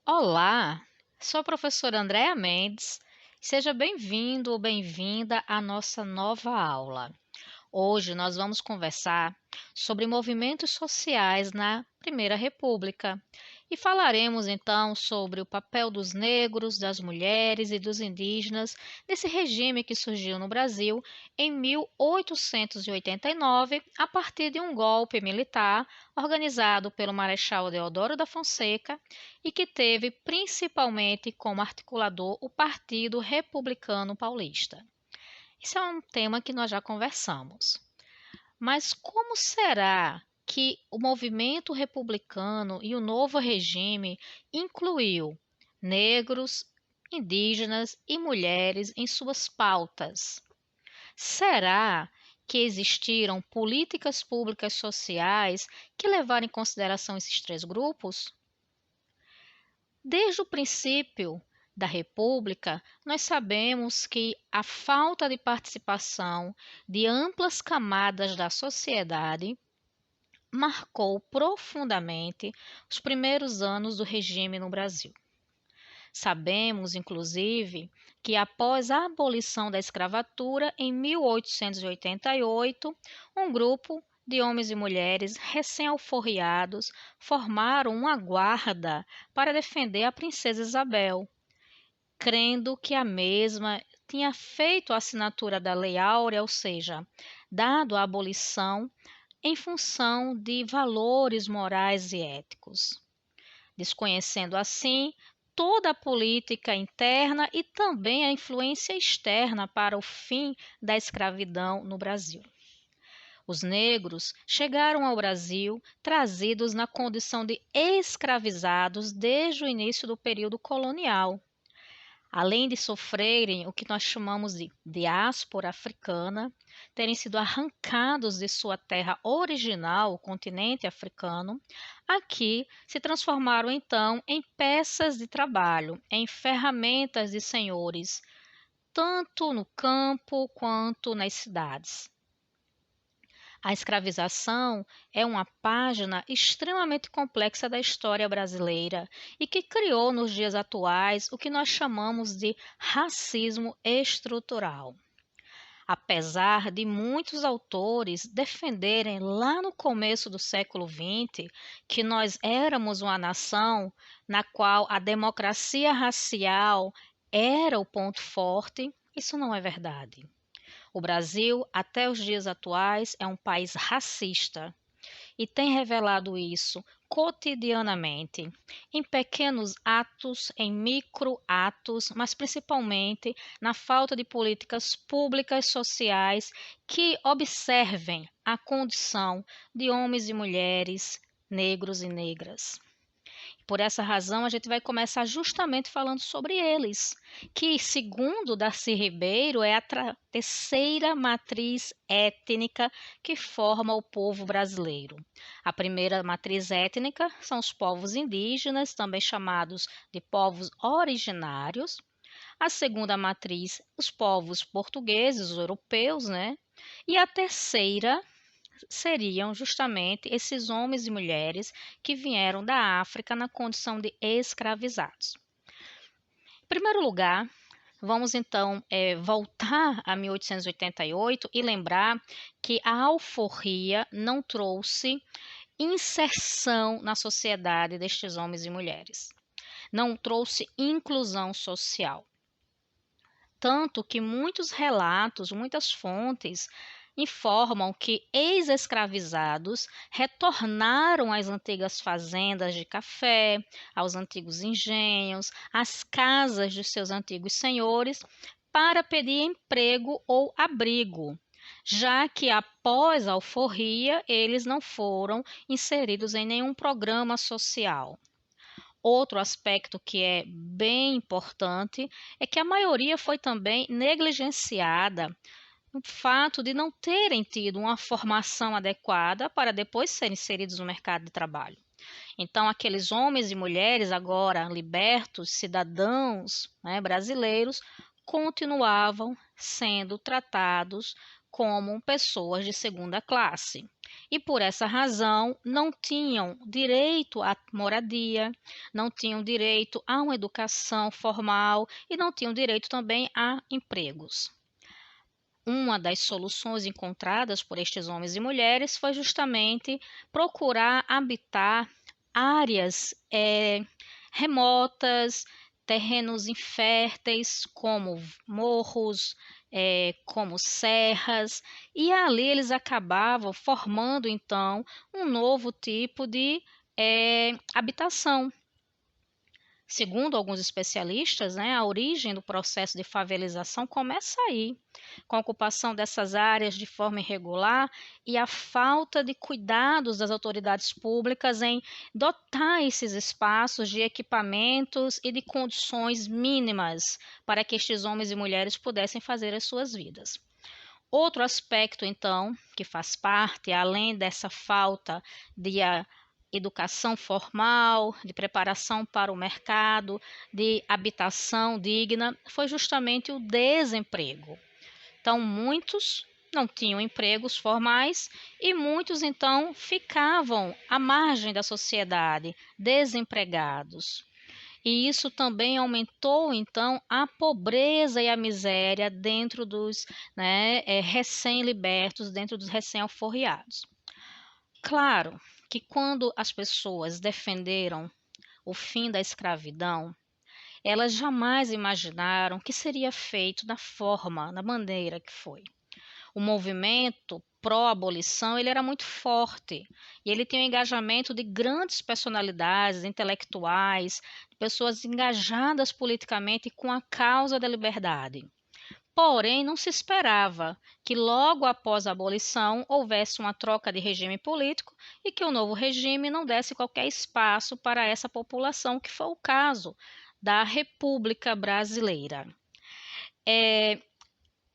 Olá, sou a professora Andréa Mendes. Seja bem-vindo ou bem-vinda à nossa nova aula. Hoje nós vamos conversar sobre movimentos sociais na Primeira República e falaremos então sobre o papel dos negros, das mulheres e dos indígenas nesse regime que surgiu no Brasil em 1889 a partir de um golpe militar organizado pelo Marechal Deodoro da Fonseca e que teve principalmente como articulador o Partido Republicano Paulista. Esse é um tema que nós já conversamos. Mas como será que o movimento republicano e o novo regime incluiu negros, indígenas e mulheres em suas pautas? Será que existiram políticas públicas sociais que levaram em consideração esses três grupos? Desde o princípio da República, nós sabemos que a falta de participação de amplas camadas da sociedade marcou profundamente os primeiros anos do regime no Brasil. Sabemos, inclusive, que após a abolição da escravatura em 1888, um grupo de homens e mulheres recém-alforriados formaram uma guarda para defender a princesa Isabel, crendo que a mesma tinha feito a assinatura da Lei Áurea, ou seja, dado a abolição em função de valores morais e éticos, desconhecendo assim toda a política interna e também a influência externa para o fim da escravidão no Brasil. Os negros chegaram ao Brasil trazidos na condição de escravizados desde o início do período colonial. Além de sofrerem o que nós chamamos de diáspora africana, terem sido arrancados de sua terra original, o continente africano, aqui se transformaram então em peças de trabalho, em ferramentas de senhores, tanto no campo quanto nas cidades. A escravização é uma página extremamente complexa da história brasileira e que criou nos dias atuais o que nós chamamos de racismo estrutural. Apesar de muitos autores defenderem lá no começo do século XX que nós éramos uma nação na qual a democracia racial era o ponto forte, isso não é verdade. O Brasil, até os dias atuais, é um país racista e tem revelado isso cotidianamente, em pequenos atos, em microatos, mas principalmente na falta de políticas públicas sociais que observem a condição de homens e mulheres, negros e negras. Por essa razão, a gente vai começar justamente falando sobre eles, que, segundo Darcy Ribeiro, é a terceira matriz étnica que forma o povo brasileiro. A primeira matriz étnica são os povos indígenas, também chamados de povos originários. A segunda matriz, os povos portugueses, os europeus, né? E a terceira seriam justamente esses homens e mulheres que vieram da África na condição de escravizados. Em primeiro lugar, vamos então voltar a 1888 e lembrar que a alforria não trouxe inserção na sociedade destes homens e mulheres, não trouxe inclusão social. Tanto que muitos relatos, muitas fontes informam que ex-escravizados retornaram às antigas fazendas de café, aos antigos engenhos, às casas de seus antigos senhores para pedir emprego ou abrigo, já que após a alforria eles não foram inseridos em nenhum programa social. Outro aspecto que é bem importante é que a maioria foi também negligenciada no fato de não terem tido uma formação adequada para depois serem inseridos no mercado de trabalho. Então, aqueles homens e mulheres agora libertos, cidadãos, brasileiros, continuavam sendo tratados como pessoas de segunda classe. E por essa razão não tinham direito à moradia, não tinham direito a uma educação formal e não tinham direito também a empregos. Uma das soluções encontradas por estes homens e mulheres foi justamente procurar habitar áreas remotas, terrenos inférteis, como morros, como serras, e ali eles acabavam formando então um novo tipo de habitação. Segundo alguns especialistas, né, a origem do processo de favelização começa aí, com a ocupação dessas áreas de forma irregular e a falta de cuidados das autoridades públicas em dotar esses espaços de equipamentos e de condições mínimas para que estes homens e mulheres pudessem fazer as suas vidas. Outro aspecto, então, que faz parte, além dessa falta de educação formal, de preparação para o mercado, de habitação digna, foi justamente o desemprego. Então, muitos não tinham empregos formais e muitos, então, ficavam à margem da sociedade, desempregados. E isso também aumentou, então, a pobreza e a miséria dentro dos recém-libertos, dentro dos recém-alforriados. Claro que quando as pessoas defenderam o fim da escravidão, elas jamais imaginaram que seria feito da forma, da maneira que foi. O movimento pró-abolição ele era muito forte e ele tinha um engajamento de grandes personalidades, intelectuais, pessoas engajadas politicamente com a causa da liberdade. Porém, não se esperava que logo após a abolição houvesse uma troca de regime político e que o novo regime não desse qualquer espaço para essa população, que foi o caso da República Brasileira.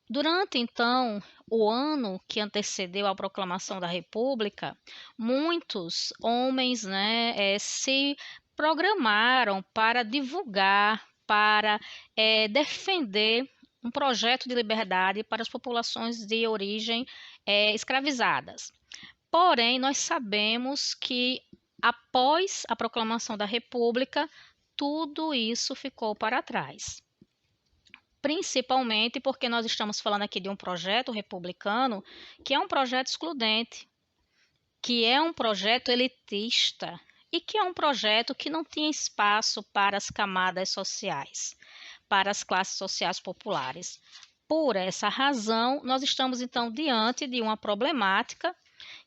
Durante, então, o ano que antecedeu a proclamação da República, muitos homens se programaram para divulgar, para defender um projeto de liberdade para as populações de origem escravizadas. Porém, nós sabemos que após a proclamação da República, tudo isso ficou para trás. Principalmente porque nós estamos falando aqui de um projeto republicano que é um projeto excludente, que é um projeto elitista e que é um projeto que não tinha espaço para as camadas sociais, para as classes sociais populares. Por essa razão, nós estamos então diante de uma problemática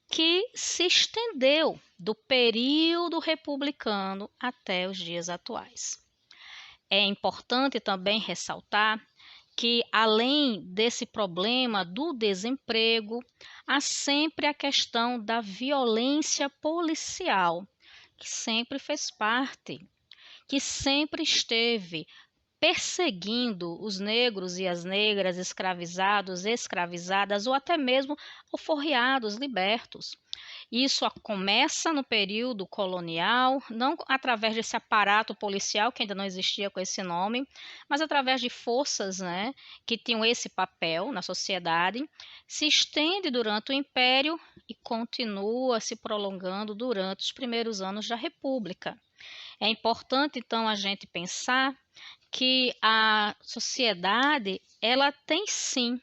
que se estendeu do período republicano até os dias atuais. É importante também ressaltar que, além desse problema do desemprego, há sempre a questão da violência policial, que sempre fez parte, que sempre esteve perseguindo os negros e as negras escravizados, escravizadas ou até mesmo alforriados, libertos. Isso começa no período colonial, não através desse aparato policial, que ainda não existia com esse nome, mas através de forças que tinham esse papel na sociedade, se estende durante o Império e continua se prolongando durante os primeiros anos da República. É importante, então, a gente pensar que a sociedade, ela tem sim,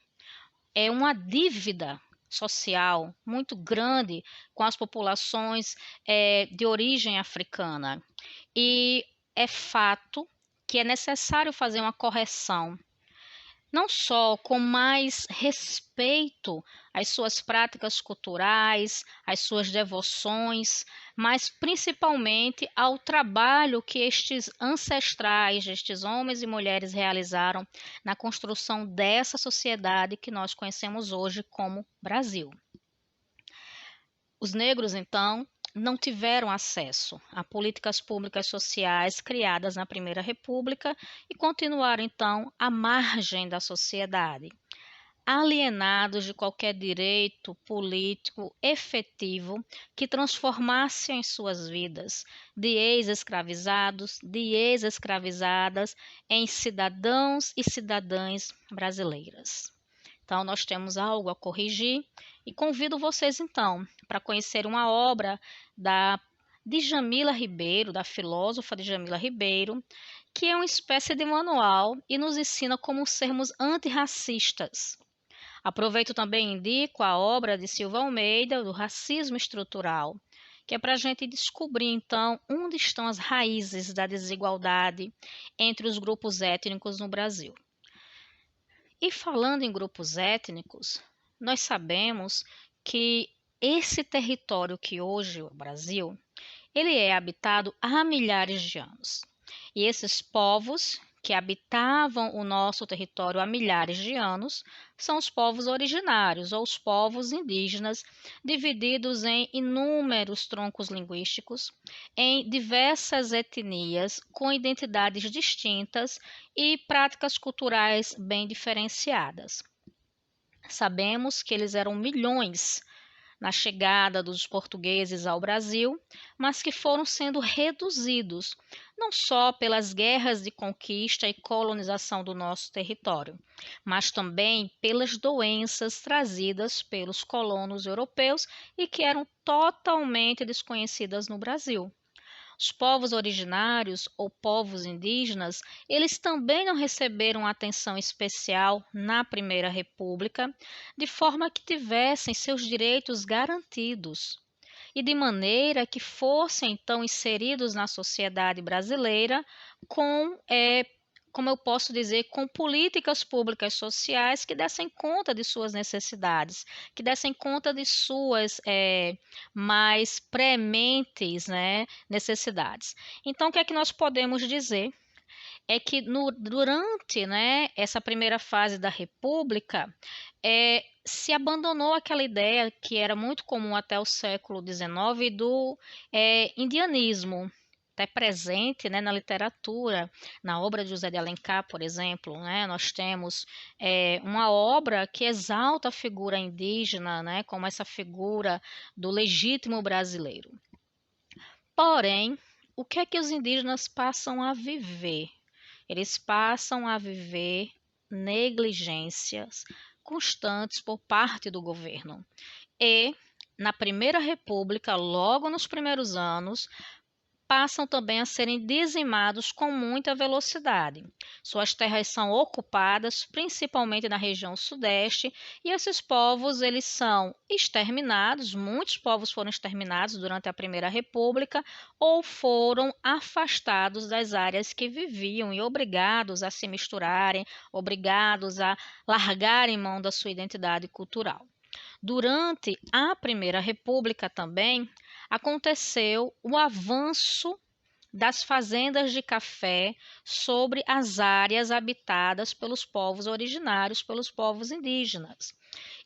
uma dívida social muito grande com as populações de origem africana. E é fato que é necessário fazer uma correção, não só com mais respeito às suas práticas culturais, às suas devoções, mas principalmente ao trabalho que estes ancestrais, estes homens e mulheres realizaram na construção dessa sociedade que nós conhecemos hoje como Brasil. Os negros, então, não tiveram acesso a políticas públicas sociais criadas na Primeira República e continuaram, então, à margem da sociedade, alienados de qualquer direito político efetivo que transformasse as suas vidas de ex-escravizados, de ex-escravizadas, em cidadãos e cidadãs brasileiras. Então, nós temos algo a corrigir e convido vocês, então, para conhecer uma obra da Djamila Ribeiro, da filósofa Djamila Ribeiro, que é uma espécie de manual e nos ensina como sermos antirracistas. Aproveito também e indico a obra de Silva Almeida, do Racismo Estrutural, que é para a gente descobrir, então, onde estão as raízes da desigualdade entre os grupos étnicos no Brasil. E falando em grupos étnicos, nós sabemos que esse território que hoje é o Brasil, ele é habitado há milhares de anos. E esses povos que habitavam o nosso território há milhares de anos são os povos originários ou os povos indígenas, divididos em inúmeros troncos linguísticos, em diversas etnias com identidades distintas e práticas culturais bem diferenciadas. Sabemos que eles eram milhões na chegada dos portugueses ao Brasil, mas que foram sendo reduzidos, não só pelas guerras de conquista e colonização do nosso território, mas também pelas doenças trazidas pelos colonos europeus e que eram totalmente desconhecidas no Brasil. Os povos originários ou povos indígenas, eles também não receberam atenção especial na Primeira República, de forma que tivessem seus direitos garantidos e de maneira que fossem então inseridos na sociedade brasileira como eu posso dizer, com políticas públicas sociais que dessem conta de suas necessidades, que dessem conta de suas mais prementes, né, necessidades. Então, o que é que nós podemos dizer? É que durante, né, essa primeira fase da República, se abandonou aquela ideia que era muito comum até o século XIX do indianismo, até presente, né, na literatura, na obra de José de Alencar, por exemplo, né, nós temos uma obra que exalta a figura indígena, né, como essa figura do legítimo brasileiro. Porém, o que é que os indígenas passam a viver? Eles passam a viver negligências constantes por parte do governo. E, na Primeira República, logo nos primeiros anos, passam também a serem dizimados com muita velocidade. Suas terras são ocupadas, principalmente na região sudeste, e esses povos eles são exterminados, muitos povos foram exterminados durante a Primeira República ou foram afastados das áreas que viviam e obrigados a se misturarem, obrigados a largarem mão da sua identidade cultural. Durante a Primeira República também, aconteceu o avanço das fazendas de café sobre as áreas habitadas pelos povos originários, pelos povos indígenas.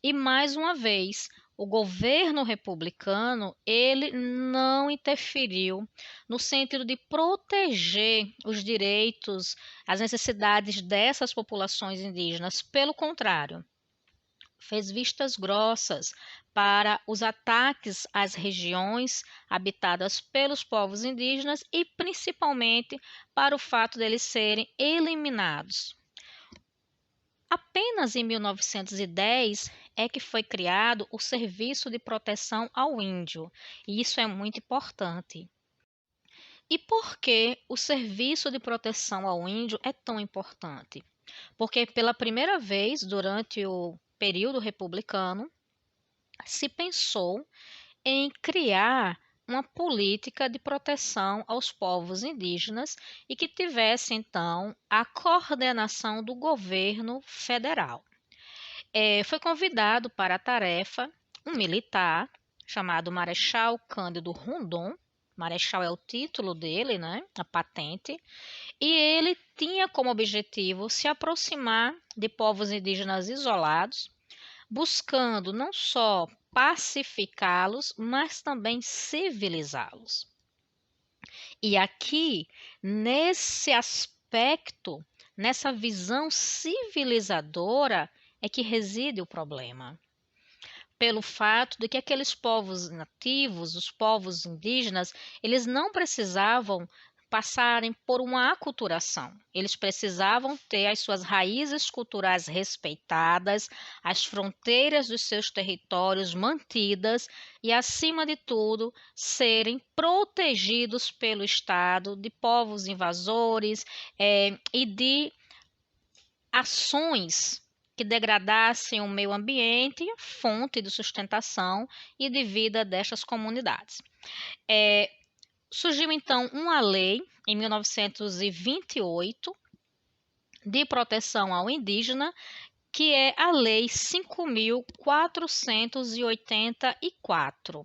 E mais uma vez, o governo republicano, ele não interferiu no sentido de proteger os direitos, as necessidades dessas populações indígenas. Pelo contrário, fez vistas grossas para os ataques às regiões habitadas pelos povos indígenas e principalmente para o fato deles serem eliminados. Apenas em 1910 é que foi criado o Serviço de Proteção ao Índio, e isso é muito importante. E por que o Serviço de Proteção ao Índio é tão importante? Porque pela primeira vez durante o período republicano, se pensou em criar uma política de proteção aos povos indígenas e que tivesse, então, a coordenação do governo federal. Foi convidado para a tarefa um militar chamado Marechal Cândido Rondon. Marechal é o título dele, né? A patente. E ele tinha como objetivo se aproximar de povos indígenas isolados, buscando não só pacificá-los, mas também civilizá-los. E aqui, nesse aspecto, nessa visão civilizadora, é que reside o problema. Pelo fato de que aqueles povos nativos, os povos indígenas, eles não precisavam passarem por uma aculturação. Eles precisavam ter as suas raízes culturais respeitadas, as fronteiras dos seus territórios mantidas e, acima de tudo, serem protegidos pelo Estado de povos invasores e de ações que degradassem o meio ambiente, fonte de sustentação e de vida destas comunidades. Surgiu então uma lei em 1928 de proteção ao indígena, que é a Lei 5.484.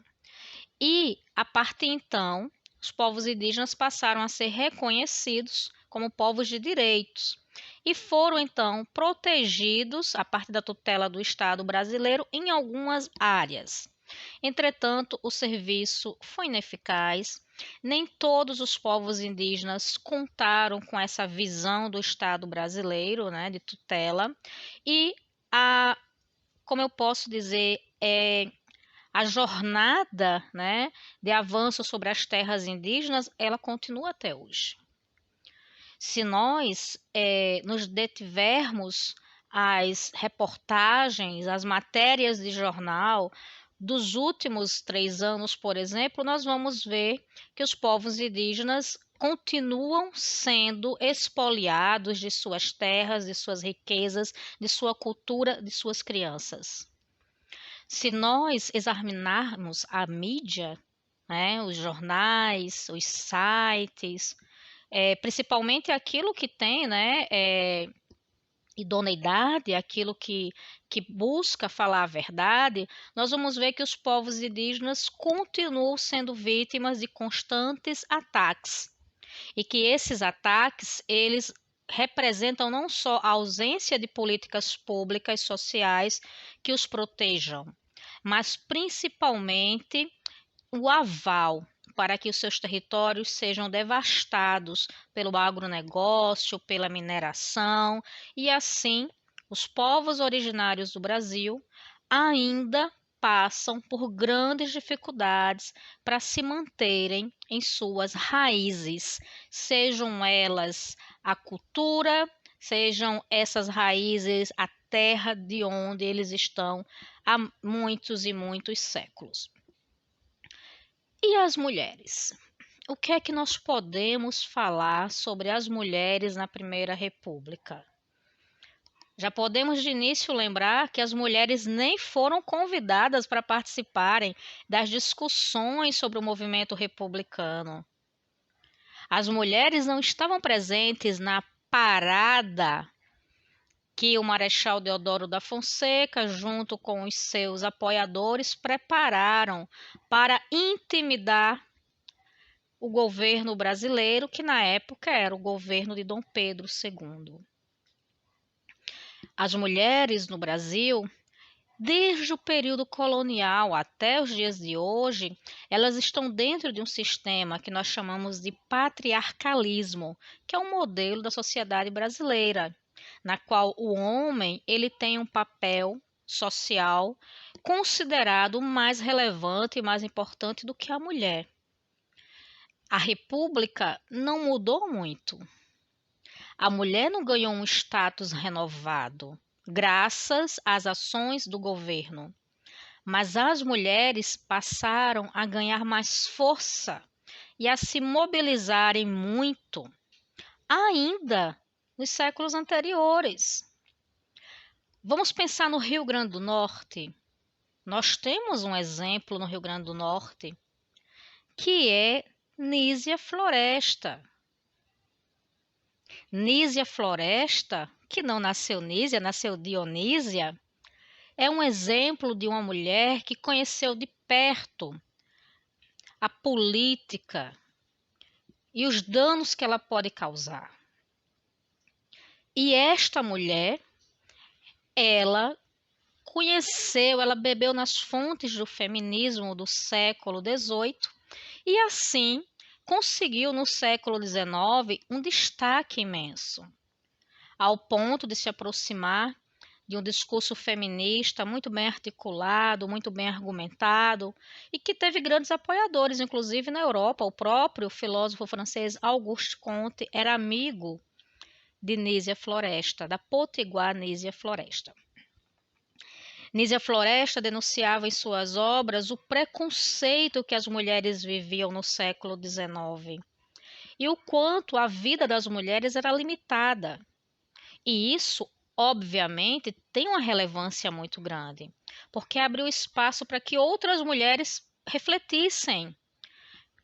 E, a partir então, os povos indígenas passaram a ser reconhecidos como povos de direitos e foram então protegidos a partir da tutela do Estado brasileiro em algumas áreas. Entretanto, o serviço foi ineficaz. Nem todos os povos indígenas contaram com essa visão do Estado brasileiro, né, de tutela. E como eu posso dizer, a jornada, né, de avanço sobre as terras indígenas, ela continua até hoje. Se nós nos detivermos às reportagens, às matérias de jornal dos últimos 3 anos, por exemplo, nós vamos ver que os povos indígenas continuam sendo expoliados de suas terras, de suas riquezas, de sua cultura, de suas crianças. Se nós examinarmos a mídia, né, os jornais, os sites, principalmente aquilo que tem, né, idoneidade, aquilo que busca falar a verdade, nós vamos ver que os povos indígenas continuam sendo vítimas de constantes ataques e que esses ataques, eles representam não só a ausência de políticas públicas sociais que os protejam, mas principalmente o aval para que os seus territórios sejam devastados pelo agronegócio, pela mineração, e assim os povos originários do Brasil ainda passam por grandes dificuldades para se manterem em suas raízes, sejam elas a cultura, sejam essas raízes a terra de onde eles estão há muitos e muitos séculos. E as mulheres? O que é que nós podemos falar sobre as mulheres na Primeira República? Já podemos de início lembrar que as mulheres nem foram convidadas para participarem das discussões sobre o movimento republicano. As mulheres não estavam presentes na parada que o Marechal Deodoro da Fonseca, junto com os seus apoiadores, prepararam para intimidar o governo brasileiro, que na época era o governo de Dom Pedro II. As mulheres no Brasil, desde o período colonial até os dias de hoje, elas estão dentro de um sistema que nós chamamos de patriarcalismo, que é um modelo da sociedade brasileira, na qual o homem ele tem um papel social considerado mais relevante e mais importante do que a mulher. A República não mudou muito. A mulher não ganhou um status renovado, graças às ações do governo, mas as mulheres passaram a ganhar mais força e a se mobilizarem muito, ainda nos séculos anteriores. Vamos pensar no Rio Grande do Norte. Nós temos um exemplo no Rio Grande do Norte, que é Nísia Floresta. Nísia Floresta, que não nasceu Nísia, nasceu Dionísia, é um exemplo de uma mulher que conheceu de perto a política e os danos que ela pode causar. E esta mulher, ela conheceu, ela bebeu nas fontes do feminismo do século XVIII e assim conseguiu no século XIX um destaque imenso, ao ponto de se aproximar de um discurso feminista muito bem articulado, muito bem argumentado, e que teve grandes apoiadores, inclusive na Europa. O próprio filósofo francês Auguste Comte era amigo de Nísia Floresta, da potiguar Nísia Floresta. Nísia Floresta denunciava em suas obras o preconceito que as mulheres viviam no século XIX e o quanto a vida das mulheres era limitada. E isso, obviamente, tem uma relevância muito grande, porque abriu espaço para que outras mulheres refletissem,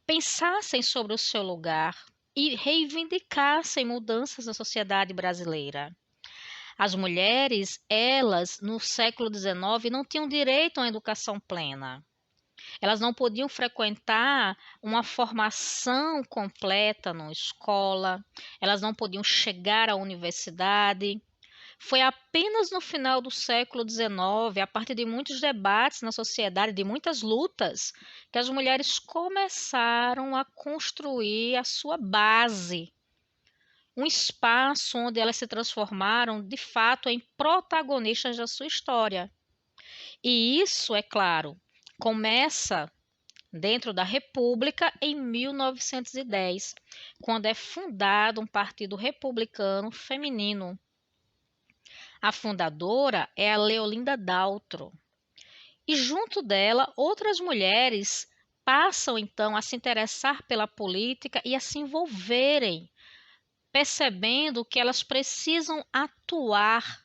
pensassem sobre o seu lugar e reivindicassem mudanças na sociedade brasileira. As mulheres, elas, no século XIX, não tinham direito a uma educação plena. Elas não podiam frequentar uma formação completa numa escola, elas não podiam chegar à universidade. Foi apenas no final do século XIX, a partir de muitos debates na sociedade, de muitas lutas, que as mulheres começaram a construir a sua base, um espaço onde elas se transformaram, de fato, em protagonistas da sua história. E isso, é claro, começa dentro da República em 1910, quando é fundado um partido republicano feminino. A fundadora é a Leolinda Daltro. E junto dela, outras mulheres passam então a se interessar pela política e a se envolverem, percebendo que elas precisam atuar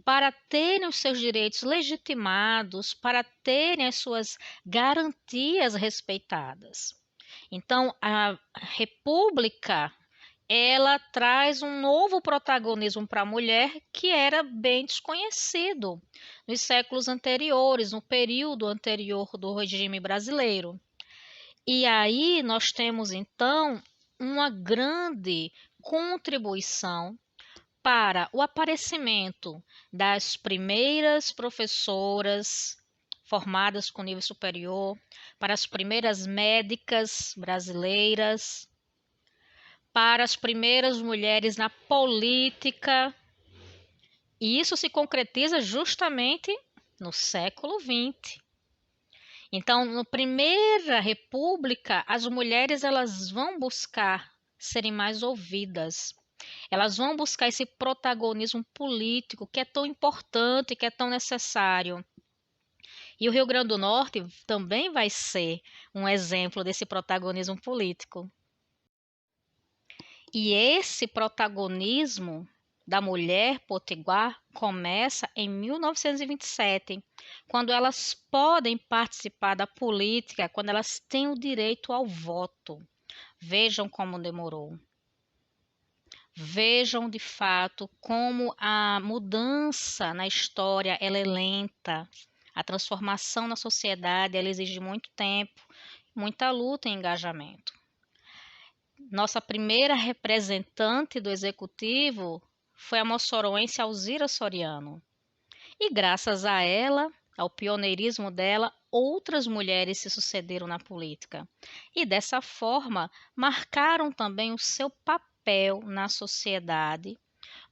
para terem os seus direitos legitimados, para terem as suas garantias respeitadas. Então, a República, ela traz um novo protagonismo para a mulher que era bem desconhecido nos séculos anteriores, no período anterior do regime brasileiro. E aí nós temos, então, uma grande contribuição para o aparecimento das primeiras professoras formadas com nível superior, para as primeiras médicas brasileiras, para as primeiras mulheres na política. E isso se concretiza justamente no século XX. Então, na Primeira República, as mulheres elas vão buscar serem mais ouvidas. Elas vão buscar esse protagonismo político que é tão importante, que é tão necessário. E o Rio Grande do Norte também vai ser um exemplo desse protagonismo político. E esse protagonismo da mulher potiguar começa em 1927, quando elas podem participar da política, quando elas têm o direito ao voto. Vejam como demorou. Vejam de fato como a mudança na história ela é lenta. A transformação na sociedade ela exige muito tempo, muita luta e engajamento. Nossa primeira representante do executivo foi a moçoroense Alzira Soriano. E graças a ela, ao pioneirismo dela, outras mulheres se sucederam na política. E dessa forma, marcaram também o seu papel na sociedade,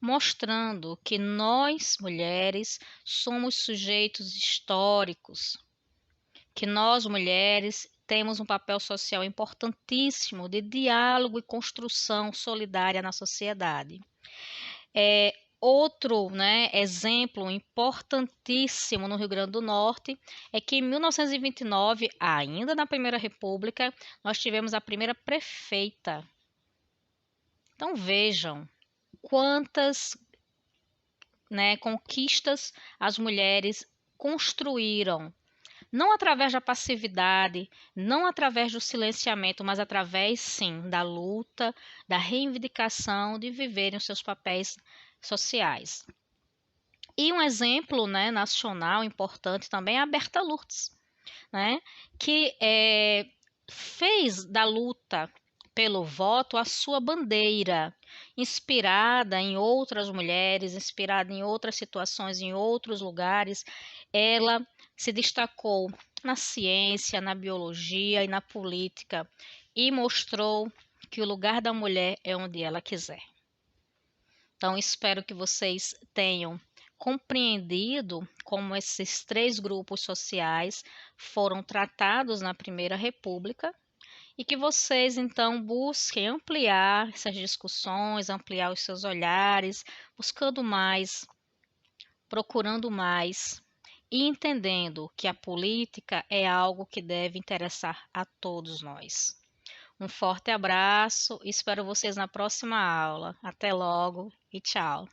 mostrando que nós, mulheres, somos sujeitos históricos, que nós, mulheres, temos um papel social importantíssimo de diálogo e construção solidária na sociedade. Outro, exemplo importantíssimo no Rio Grande do Norte é que em 1929, ainda na Primeira República, nós tivemos a primeira prefeita. Então vejam quantas conquistas as mulheres construíram, não através da passividade, não através do silenciamento, mas através, sim, da luta, da reivindicação de viverem os seus papéis sociais. E um exemplo nacional importante também é a Berta Lourdes, que fez da luta pelo voto a sua bandeira, inspirada em outras mulheres, inspirada em outras situações, em outros lugares. Ela se destacou na ciência, na biologia e na política e mostrou que o lugar da mulher é onde ela quiser. Então, espero que vocês tenham compreendido como esses três grupos sociais foram tratados na Primeira República e que vocês então busquem ampliar essas discussões, ampliar os seus olhares, buscando mais, procurando mais e entendendo que a política é algo que deve interessar a todos nós. Um forte abraço, espero vocês na próxima aula. Até logo e tchau.